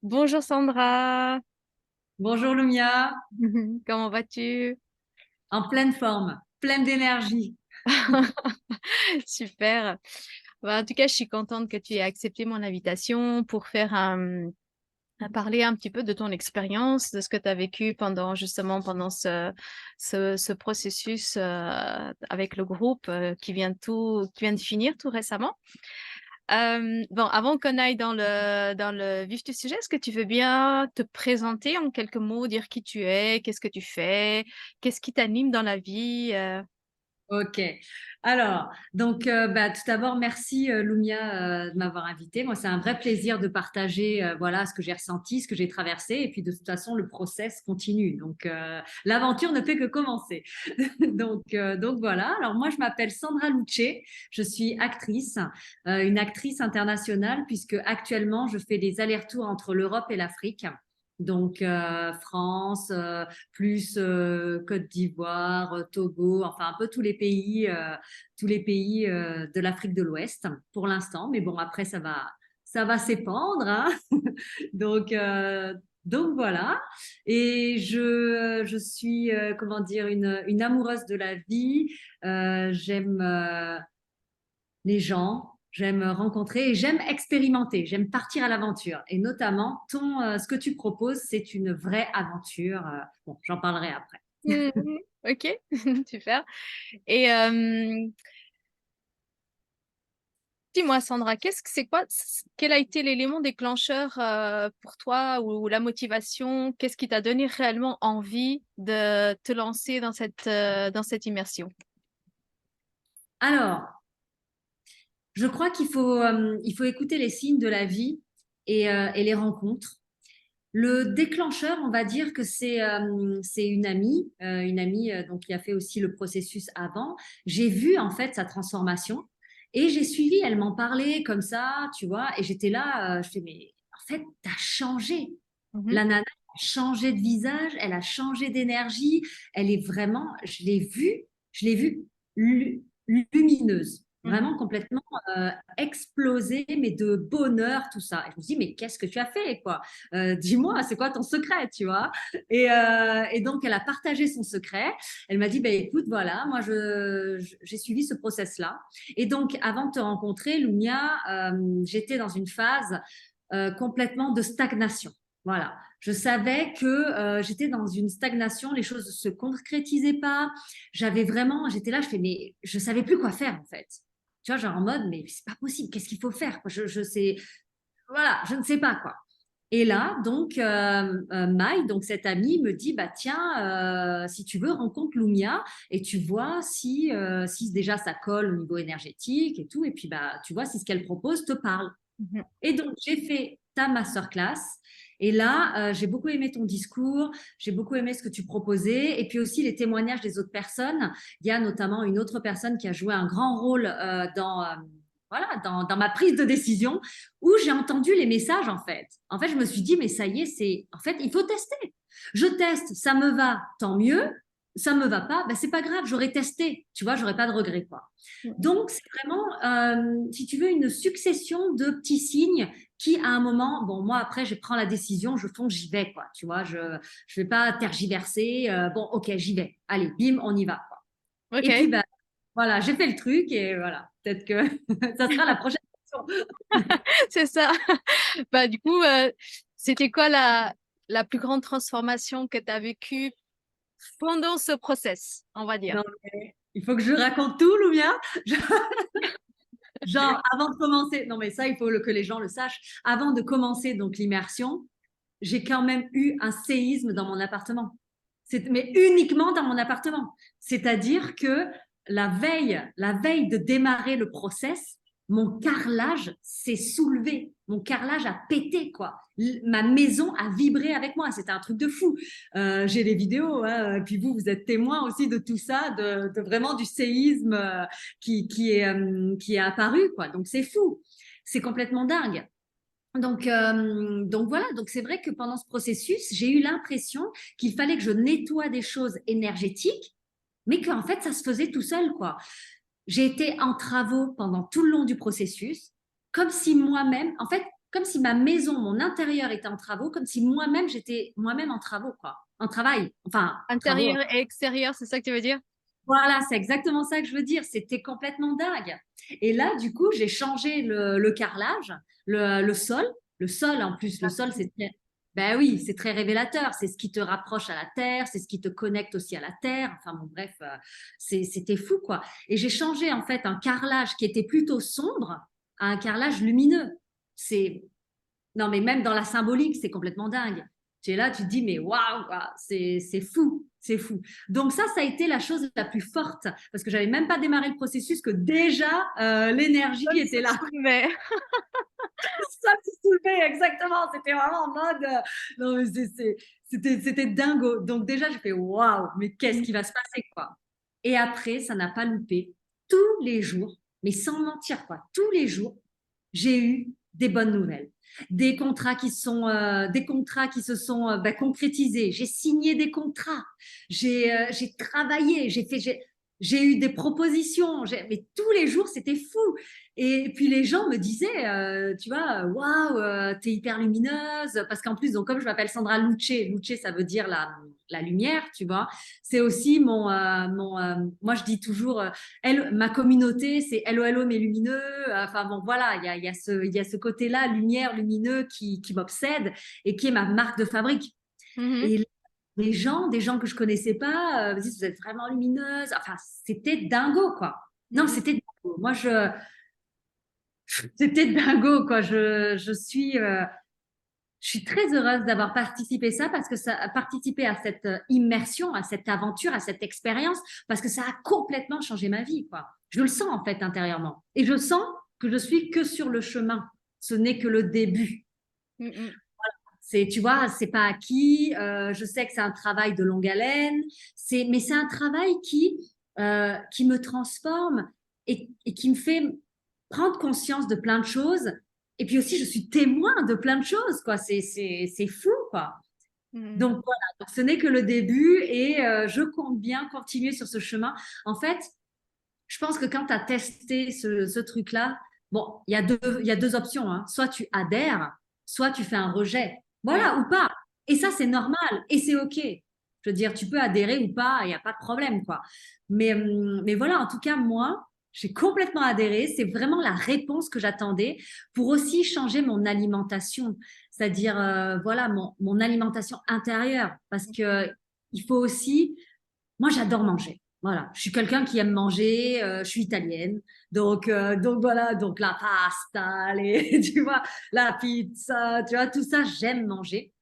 Bonjour Sandra, Bonjour Lumia, comment vas-tu? en pleine forme, pleine d'énergie. Super. En tout cas, je suis contente que tu aies accepté mon invitation pour parler un petit peu de ton expérience, de ce que tu as vécu pendant ce processus avec le groupe qui vient de finir tout récemment. Bon, avant qu'on aille dans le vif du sujet, est-ce que tu veux bien te présenter en quelques mots, dire qui tu es, qu'est-ce que tu fais, qu'est-ce qui t'anime dans la vie? Ok. Alors, tout d'abord, merci Lumia de m'avoir invitée. Moi, c'est un vrai plaisir de partager voilà, ce que j'ai ressenti, ce que j'ai traversé. Et puis, de toute façon, le process continue. L'aventure ne fait que commencer. Donc voilà. Alors, moi, je m'appelle Sandra Luce. Je suis actrice, une actrice internationale, puisque actuellement, je fais des allers-retours entre l'Europe et l'Afrique. France, plus Côte d'Ivoire, Togo, enfin un peu tous les pays de l'Afrique de l'Ouest pour l'instant. Mais bon, après ça va s'épandre, hein. Donc euh, donc voilà. Et je suis comment dire une amoureuse de la vie. J'aime les gens. J'aime rencontrer et j'aime expérimenter, j'aime partir à l'aventure. Et notamment, ce que tu proposes, c'est une vraie aventure. Bon, j'en parlerai après. Mhm. Ok, super. Et dis-moi, Sandra, quel a été l'élément déclencheur pour toi ou la motivation? Qu'est-ce qui t'a donné réellement envie de te lancer dans cette immersion? Alors, je crois il faut écouter les signes de la vie et les rencontres. Le déclencheur, on va dire que c'est une amie donc qui a fait aussi le processus avant. J'ai vu en fait sa transformation et j'ai suivi. Elle m'en parlait comme ça, tu vois, et j'étais là, je fais mais en fait t'as changé. Mhm, La nana a changé de visage, elle a changé d'énergie. Elle est vraiment, je l'ai vue lumineuse, mhm. vraiment complètement explosée, mais de bonheur, tout ça. Et je me dis mais qu'est-ce que tu as fait quoi? Dis-moi, c'est quoi ton secret, tu vois? Et donc, elle a partagé son secret. Elle m'a dit, bah, écoute, voilà, j'ai suivi ce process-là. Et donc, avant de te rencontrer, Lumia, j'étais dans une phase complètement de stagnation. Voilà, je savais que j'étais dans une stagnation, les choses ne se concrétisaient pas. J'étais là, mais je savais plus quoi faire en fait. Tu vois, genre en mode, mais c'est pas possible, qu'est-ce qu'il faut faire? Je sais, voilà, je ne sais pas quoi. Et là, Maï, donc cette amie, me dit, bah tiens, si tu veux, rencontre Lumia et tu vois si déjà ça colle au niveau énergétique et tout, et puis bah tu vois si ce qu'elle propose te parle. Mhm. Et donc j'ai fait ta masterclass. Et là, j'ai beaucoup aimé ton discours, j'ai beaucoup aimé ce que tu proposais, et puis aussi les témoignages des autres personnes. Il y a notamment une autre personne qui a joué un grand rôle dans ma prise de décision, où j'ai entendu les messages en fait. En fait, je me suis dit, mais ça y est, en fait, il faut tester. Je teste, ça me va, tant mieux. Ça me va pas, ben, c'est pas grave, j'aurais testé, tu vois, j'aurais pas de regret quoi. Donc, c'est vraiment, si tu veux, une succession de petits signes qui, à un moment, bon, moi, après, je prends la décision, je fonce, j'y vais, quoi. Tu vois, je ne vais pas tergiverser. Bon, ok, j'y vais. Allez, bim, on y va, quoi. Et puis, Ok, bah, voilà, j'ai fait le truc et voilà, peut-être que ça sera la prochaine question. c'est ça. Bah, du coup, c'était quoi la plus grande transformation que tu as vécue pendant ce process, on va dire? Non, mais il faut que je raconte tout, Loumia. Genre, avant de commencer, non, mais ça, il faut que les gens le sachent. Avant de commencer donc l'immersion, j'ai quand même eu un séisme dans mon appartement. Mais uniquement dans mon appartement. C'est-à-dire que la veille de démarrer le process, mon carrelage s'est soulevé. Mon carrelage a pété, quoi. Ma maison a vibré avec moi. C'était un truc de fou. J'ai les vidéos, hein, puis vous êtes témoin aussi de tout ça, de vraiment du séisme qui est apparu, quoi. Donc c'est fou. C'est complètement dingue. Donc voilà, donc c'est vrai que pendant ce processus, j'ai eu l'impression qu'il fallait que je nettoie des choses énergétiques, mais qu'en fait, ça se faisait tout seul, quoi. J'ai été en travaux pendant tout le long du processus, comme si moi-même, en fait, comme si ma maison, mon intérieur était en travaux, comme si moi-même, j'étais moi-même en travaux, quoi. En travail, enfin, travaux. Intérieur et extérieur, c'est ça que tu veux dire? Voilà, c'est exactement ça que je veux dire. C'était complètement dingue. Et là, du coup, j'ai changé le carrelage, le sol. Le sol, en plus, le sol, c'est très... Ben oui, c'est très révélateur. C'est ce qui te rapproche à la terre, c'est ce qui te connecte aussi à la terre. Enfin, bon, bref, c'était fou, quoi. Et j'ai changé, en fait, un carrelage qui était plutôt sombre à un carrelage lumineux. C'est... Non, mais même dans la symbolique, c'est complètement dingue. Tu es là, tu te dis, mais waouh, c'est fou, c'est fou. Donc ça a été la chose la plus forte, parce que j'avais même pas démarré le processus, que déjà, l'énergie Comme était se là. soulevait. Ça me soulevait, exactement. C'était vraiment en mode, non, mais c'était dingo. Donc déjà, j'ai fait, waouh, mais qu'est-ce qui va se passer, quoi. Et après, ça n'a pas loupé. Tous les jours, mais sans mentir, quoi, tous les jours, j'ai eu des bonnes nouvelles, des contrats qui se sont concrétisés. J'ai signé des contrats, j'ai travaillé, j'ai eu des propositions. Mais tous les jours, c'était fou. Et puis les gens me disaient, tu vois, waouh, t'es hyper lumineuse. Parce qu'en plus, donc, comme je m'appelle Sandra Luce, Luce, ça veut dire la lumière, tu vois. C'est aussi moi je dis toujours, ma communauté, c'est hello, hello, mes lumineux. Enfin bon, voilà, il y a ce côté-là, lumière, lumineux, qui m'obsède et qui est ma marque de fabrique. Mhm. Et des gens que je connaissais pas, me disent, vous êtes vraiment lumineuse. Enfin, c'était dingo, quoi. Non, Mhm. c'était dingo. C'était dingo, quoi. Je suis très heureuse d'avoir participé ça parce que ça a participé à cette immersion, à cette aventure, à cette expérience, parce que ça a complètement changé ma vie, quoi. Je le sens en fait intérieurement, et je sens que je suis que sur le chemin. Ce n'est que le début. Mhm. C'est, tu vois, c'est pas acquis. Je sais que c'est un travail de longue haleine. Mais c'est un travail qui me transforme et qui me fait prendre conscience de plein de choses. Et puis aussi, je suis témoin de plein de choses, quoi. C'est fou, quoi. Mhm. Donc voilà, donc, ce n'est que le début et je compte bien continuer sur ce chemin. En fait, je pense que quand tu as testé ce truc-là, bon, il y a deux options, hein. Soit tu adhères, soit tu fais un rejet. Oui. Voilà, ou pas. Et ça, c'est normal et c'est OK. Je veux dire, tu peux adhérer ou pas, il n'y a pas de problème, quoi. Mais voilà, en tout cas, moi, j'ai complètement adhéré. C'est vraiment la réponse que j'attendais pour aussi changer mon alimentation, c'est-à-dire, voilà, mon alimentation intérieure. Parce que il faut aussi, moi, j'adore manger. Voilà, je suis quelqu'un qui aime manger, je suis italienne, donc voilà, donc la pasta, tu vois, la pizza, tu vois, tout ça, j'aime manger.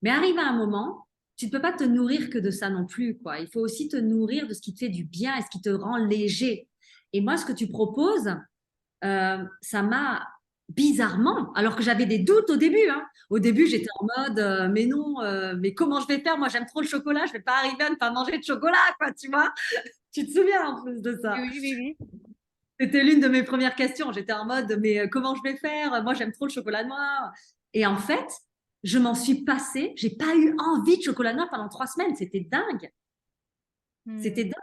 Mais arrive à un moment, tu ne peux pas te nourrir que de ça non plus, quoi. Il faut aussi te nourrir de ce qui te fait du bien et ce qui te rend léger. Et moi, ce que tu proposes, ça m'a bizarrement, alors que j'avais des doutes au début, hein. Au début, j'étais en mode, mais non, mais comment je vais faire? Moi, j'aime trop le chocolat, je vais pas arriver à ne pas manger de chocolat, quoi, tu vois? Tu te souviens en plus de ça? Oui, oui, oui. C'était l'une de mes premières questions. J'étais en mode, mais comment je vais faire? Moi, j'aime trop le chocolat noir. Et en fait, je m'en suis passée. J'ai pas eu envie de chocolat noir pendant 3 semaines. C'était dingue. C'était Mhm. dingue.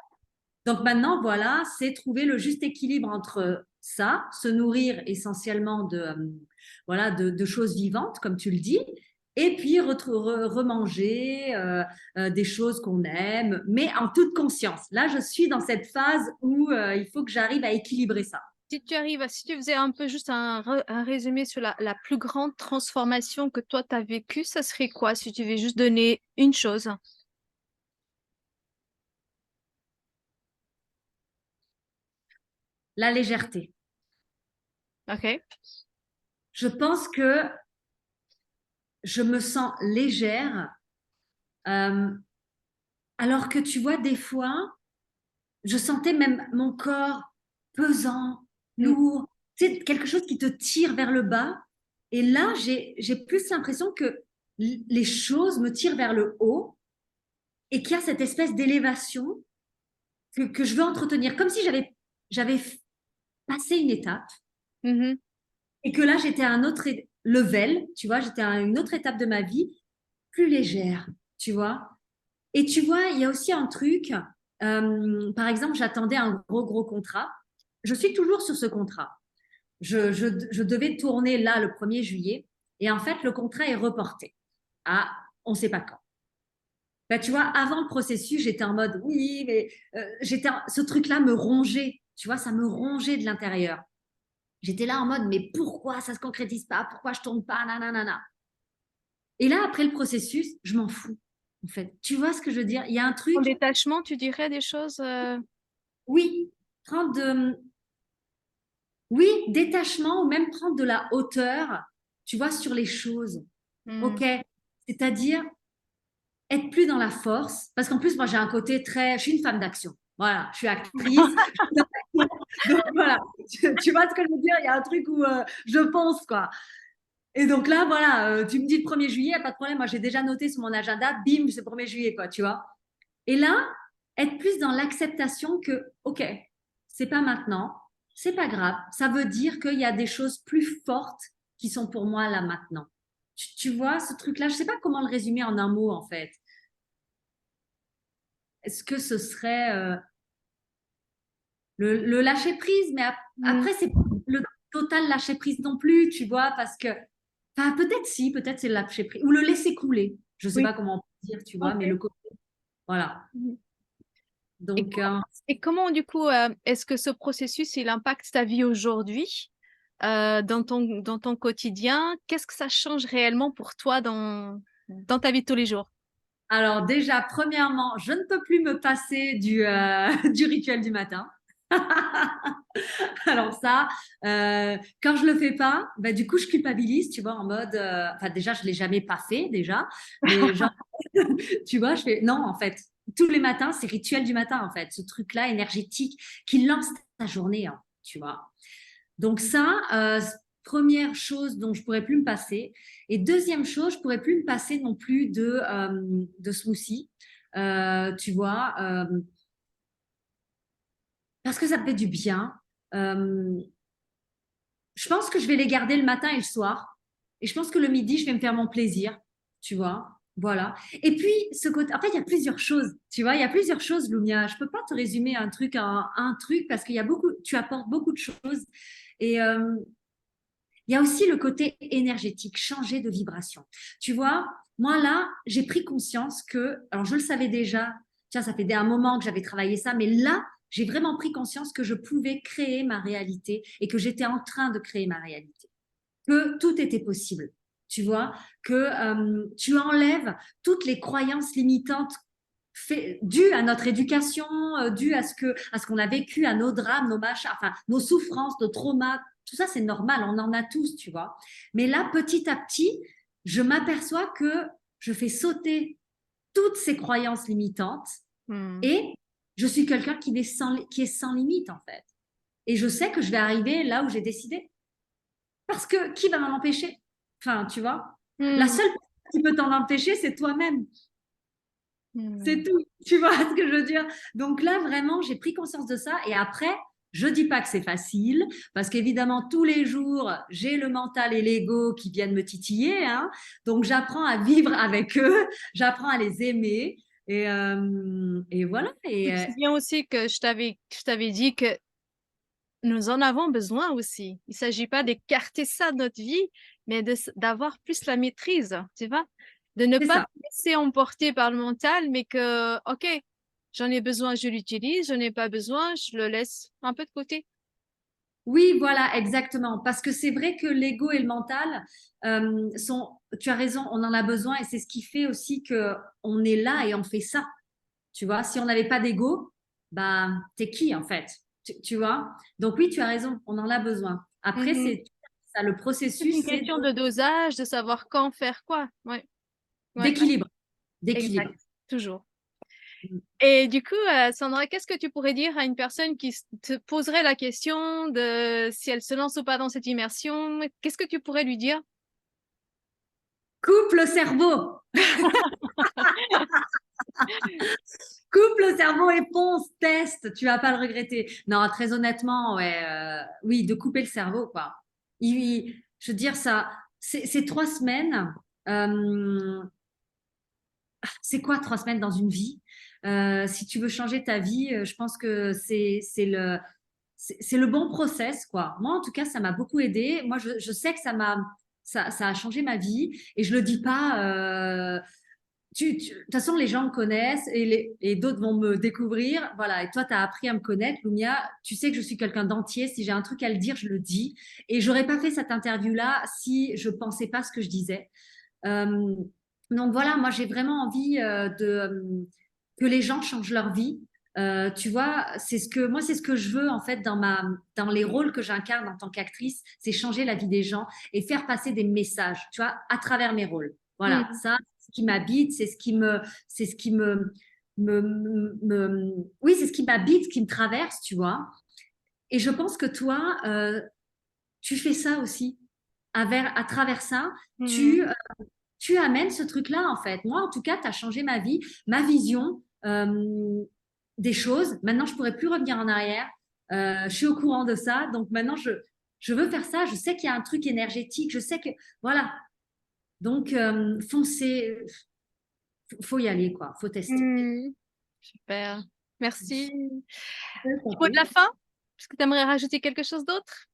Donc maintenant, voilà, c'est trouver le juste équilibre entre ça, se nourrir essentiellement voilà, de choses vivantes, comme tu le dis, et puis remanger des choses qu'on aime, mais en toute conscience. Là, je suis dans cette phase où il faut que j'arrive à équilibrer ça. Si tu faisais un peu juste un résumé sur la plus grande transformation que toi, tu as vécue, ça serait quoi si tu veux juste donner une chose? La légèreté. OK. Je pense que je me sens légère, euh, alors que tu vois, des fois, je sentais même mon corps pesant, Mm. lourd, c'est quelque chose qui te tire vers le bas. Et là, j'ai plus l'impression que les choses me tirent vers le haut et qu'il y a cette espèce d'élévation que je veux entretenir, comme si j'avais passé une étape Mhm. et que là, j'étais à un autre level, tu vois, j'étais à une autre étape de ma vie, plus légère, tu vois. Et tu vois, il y a aussi un truc, par exemple, j'attendais un gros contrat. Je suis toujours sur ce contrat. je devais tourner là le 1er juillet. Et en fait, le contrat est reporté à on ne sait pas quand. Ben, tu vois, avant le processus, j'étais en mode oui, mais ce truc-là me rongeait. Tu vois, ça me rongeait de l'intérieur. J'étais là en mode, mais pourquoi ça ne se concrétise pas? Pourquoi je ne tourne pas? Nanana. Et là, après le processus, je m'en fous, en fait. Tu vois ce que je veux dire? Il y a un En truc, détachement, tu dirais des choses oui, prendre de, oui, détachement ou même prendre de la hauteur, tu vois, sur les choses. hmm. OK? C'est-à-dire être plus dans la force. Parce qu'en plus, moi, j'ai un côté très. Je suis une femme d'action. Voilà, je suis actrice. Donc voilà, tu vois ce que je veux dire? Il y a un truc où je pense, quoi. Et donc là, voilà, tu me dis le 1er juillet, pas de problème. Moi, j'ai déjà noté sur mon agenda, bim, c'est le 1er juillet, quoi, tu vois. Et là, être plus dans l'acceptation que, OK, c'est pas maintenant, c'est pas grave. Ça veut dire qu'il y a des choses plus fortes qui sont pour moi là maintenant. Tu vois, ce truc-là, je sais pas comment le résumer en un mot, en fait. Est-ce que ce serait le lâcher prise? Mais Hmm. après, c'est pas le total lâcher prise non plus, tu vois, parce que, enfin, peut-être si, peut-être c'est le lâcher prise, ou le laisser couler. Je sais Oui. pas comment on peut dire, tu vois, mais Ok. le côté, voilà. Mhm. Et, Donc, et comment, du coup, est-ce que ce processus, il impacte ta vie aujourd'hui, dans ton quotidien? Qu'est-ce que ça change réellement pour toi dans ta vie de tous les jours? alors déjà, premièrement, je ne peux plus me passer du rituel du matin. Alors ça, quand je le fais pas, bah, du coup, je culpabilise, tu vois, en mode, enfin déjà, je l'ai jamais pas fait déjà, mais genre, tu vois, je fais, non, en fait, tous les matins, c'est rituel du matin, en fait, ce truc-là énergétique qui lance ta journée, hein, tu vois. Donc ça, première chose dont je pourrais plus me passer. Et deuxième chose, je pourrais plus me passer non plus de smoothie, tu vois, parce que ça me fait du bien. Euh, je pense que je vais les garder le matin et le soir. Et je pense que le midi, je vais me faire mon plaisir, tu vois. Voilà. Et puis, ce côté, en fait, il y a plusieurs choses, tu vois, il y a plusieurs choses, Lumia. Je peux pas te résumer un truc parce qu'il y a beaucoup, tu apportes beaucoup de choses. Et il y a aussi le côté énergétique, changer de vibration. Tu vois, moi là, j'ai pris conscience que, alors je le savais déjà, tiens, ça fait un moment que j'avais travaillé ça, mais là, j'ai vraiment pris conscience que je pouvais créer ma réalité et que j'étais en train de créer ma réalité, que tout était possible. Tu vois, que tu enlèves toutes les croyances limitantes dues à notre éducation, dues à ce qu'on a vécu, à nos drames, nos machins, enfin, nos souffrances, nos traumas. Tout ça, c'est normal, on en a tous, tu vois. Mais là, petit à petit, je m'aperçois que je fais sauter toutes ces croyances limitantes Hmm. et je suis quelqu'un qui est sans limite, en fait. Et je sais que je vais arriver là où j'ai décidé. Parce que qui va m'en empêcher? Enfin, tu vois, la Hmm. seule personne qui peut t'en empêcher, c'est toi-même. Hmm. C'est tout. Tu vois ce que je veux dire? Donc là, vraiment, j'ai pris conscience de ça. Et après, je dis pas que c'est facile, parce qu'évidemment, tous les jours, j'ai le mental et l'ego qui viennent me titiller, hein. Donc, j'apprends à vivre avec eux, j'apprends à les aimer. Et voilà. Tu te souviens aussi que je t'avais dit que nous en avons besoin aussi. Il ne s'agit pas d'écarter ça de notre vie, mais d'avoir plus la maîtrise, tu vois? De ne C'est pas ça. te laisser emporter par le mental, mais que, OK, j'en ai besoin, je l'utilise, je n'ai pas besoin, je le laisse un peu de côté. Oui, voilà, exactement. Parce que c'est vrai que l'ego et le mental tu as raison, on en a besoin et c'est ce qui fait aussi que on est là et on fait ça. Tu vois, si on n'avait pas d'ego, bah, t'es qui en fait? Tu vois? Donc oui, tu as raison, on en a besoin. Après, Mhm. c'est ça, le C'est une processus, c'est question de dosage, de savoir quand faire quoi. Ouais, ouais, ouais, d'équilibre, d'équilibre. exact, toujours. Et du coup, Sandra, qu'est-ce que tu pourrais dire à une personne qui te poserait la question de si elle se lance ou pas dans cette immersion? Qu'est-ce que tu pourrais lui dire? Coupe le cerveau, coupe le cerveau et fonce, teste, tu vas pas le regretter. Non, très honnêtement, ouais, oui, de couper le cerveau, quoi. Je veux dire ça, c'est 3 semaines. euh, c'est quoi 3 semaines dans une vie? Si tu veux changer ta vie, je pense que c'est le bon process, quoi. Moi, en tout cas, ça m'a beaucoup aidé. Moi, je sais que ça a changé ma vie et je le dis pas. De toute façon, les gens me connaissent et d'autres vont me découvrir. Voilà. Et toi, tu as appris à me connaître, Lumia. Tu sais que je suis quelqu'un d'entier. Si j'ai un truc à le dire, je le dis. Et j'aurais pas fait cette interview-là si je pensais pas ce que je disais. Euh, donc voilà, moi, j'ai vraiment envie que les gens changent leur vie. Tu vois, c'est ce que je veux en fait dans les rôles que j'incarne en tant qu'actrice, c'est changer la vie des gens et faire passer des messages, tu vois, à travers mes rôles. Voilà, Mm. ça, c'est ce qui m'habite, c'est ce qui oui, c'est ce qui m'habite, qui me traverse, tu vois. Et je pense que toi, tu fais ça aussi. À travers ça, Mm. tu amènes ce truc-là, en fait. Moi, en tout cas, tu as changé ma vie, ma vision des choses. Maintenant, je pourrais plus revenir en arrière. Je suis au courant de ça. Donc maintenant, je veux faire ça. Je sais qu'il y a un truc énergétique. Je sais que, voilà. Donc, foncez. Faut y aller, quoi. Faut tester. Mm. Super. Merci. Petit mot de la fin? Est-ce que tu aimerais rajouter quelque chose d'autre?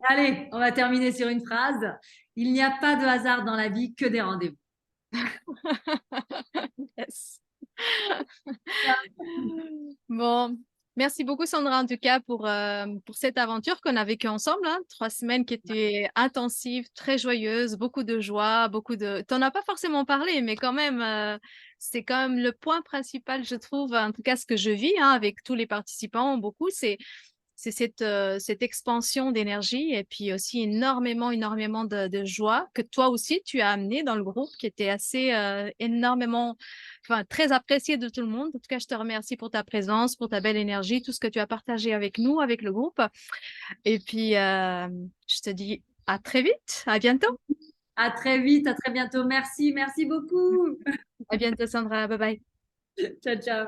Allez, on va terminer sur une phrase. Il n'y a pas de hasard dans la vie que des rendez-vous. Yes. Bon, merci beaucoup Sandra en tout cas pour cette aventure qu'on a vécue ensemble, hein. 3 semaines qui étaient intensives, très joyeuses, beaucoup de joie, beaucoup de... T'en as pas forcément parlé, mais quand même, c'est quand même le point principal, je trouve, en tout cas ce que je vis hein, avec tous les participants, beaucoup, c'est cette expansion d'énergie et puis aussi énormément de joie que toi aussi tu as amené dans le groupe qui était assez énormément, enfin très apprécié de tout le monde. En tout cas, je te remercie pour ta présence, pour ta belle énergie, tout ce que tu as partagé avec nous, avec le groupe. Et puis, je te dis à très vite, à bientôt. À très vite, à très bientôt. Merci, merci beaucoup. À bientôt, Sandra. Bye bye. Ciao, ciao.